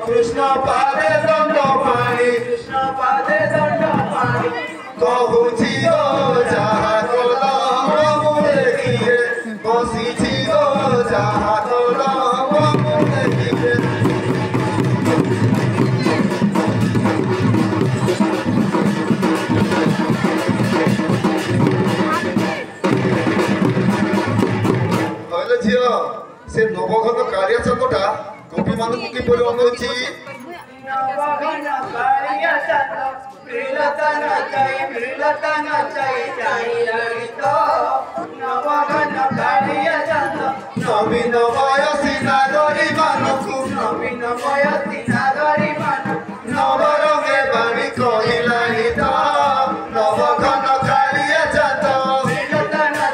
Krishna Pade Danda Pani Krishna Pade Danda Pani Kohuchi go jaha kola mamule kiye Kosichi go jaha kola mamule kiye Oile jio se noboghono karya chandota Gopi manu kuki pori onochi Navagana karya chanda Prilatana chai chai lalito Navagana karya chanda Navina maya sinagari manuku Navina maya sinagari manuku Navarange bani kohilanita Navagana karya chanda Prilatana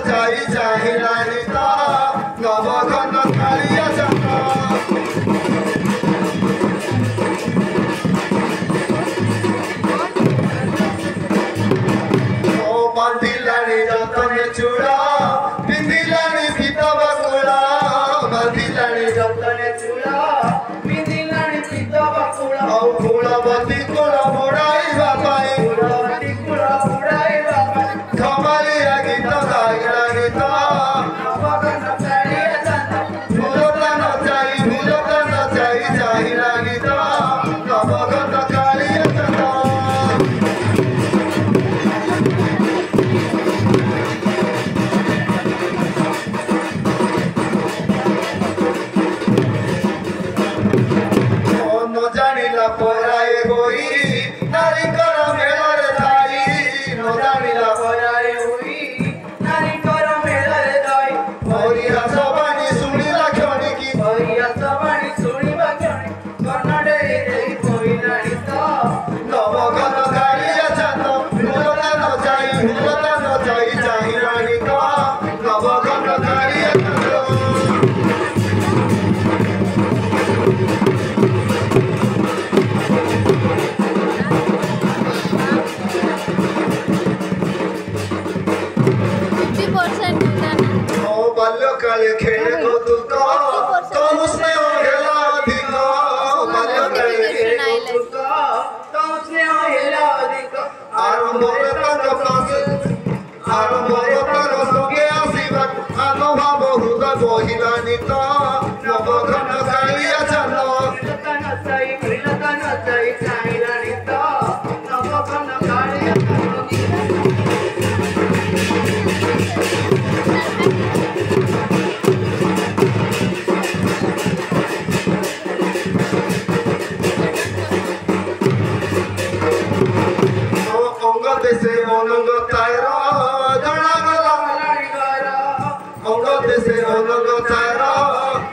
chai chai lalita Navagana karya chanda Bandilani jatane chura, pindilani pita bakula. Bandilani jatane chura, pindilani pita bakula. Au kula bati kula burai babai, kula bati kula burai babai. Kamali agita gaira gita, navagana chariya chanda. Bhulotana chai chai lagita, navagana chariya chanda. Porae hoi, nari kara melare thai. No janila porae hoi, nari kara melare thai. Hori asabani suni lakhoni ki, hori asabani suni lakhoni. Karnade ei hoi nari ta. Navagana kariya chanda, bhulata no chai chai rani ka. Navagana kariya chanda. Kale khele ko duka, to usne ohela dika. Kale khele ko duka, to usne ohela dika. Arambore tana soge asivat, anubhavo huda bohila nita. Navagana kariya chanda. Prilatana chai lanita. Navagana kariya chanda. Dese onongo tairo, jana gala kalani gara. Ongo dese onongo tairo,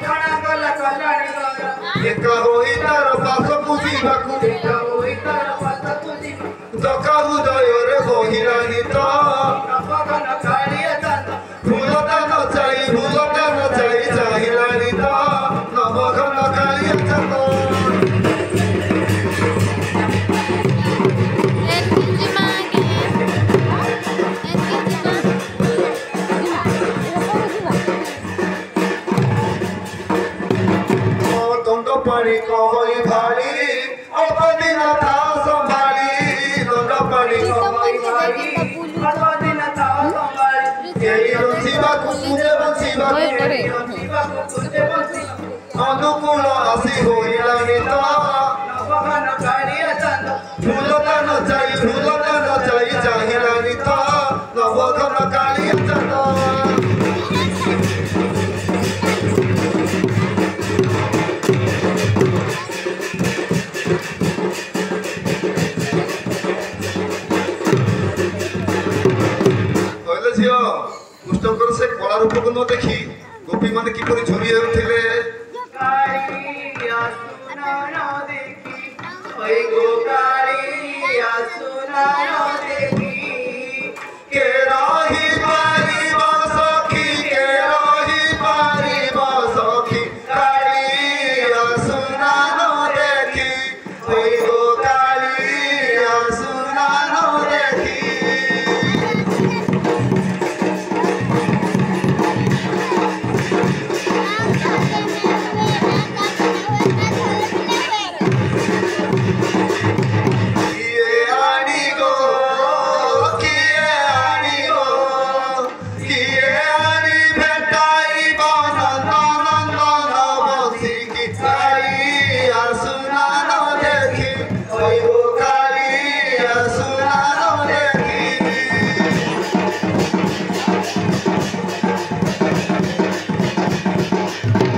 jana gala kalani gara. Eka hoi taro paso puji baku, eka hoi taro paso puji baku. Doka hudayo re hohirani ta, navagana kariya chanda. Bhulata no chai chai rani ta, navagana kariya chanda. Pani kohoi bhari, alpadina tha sambhali. Donda pani kohoi bhari, alpadina tha sambhali. Yei rochi baku tujhe bansi baku. Anukula asi hoi lanita. Navagana kariya chanda. Bhulata no chai chai lanita. Navagana kariya chanda. রূপକୁ ନ ଦେଖି ଗୋପୀମାନେ କିପରି ଝୁରି ହେଉଥିଲେ କାଳିଆ ସୁନାର ଦେଖି ଓଇ ଗୋ କାଳିଆ ସୁନାର ଦେଖି କେ ରହିପାରିବ ସଖୀ କେ ରହିପାରିବ ସଖୀ କାଳିଆ ସୁନା ନ ଦେଖି ଓଇ ଗୋ କାଳିଆ ସୁନା ନ ଦେଖି ওই গো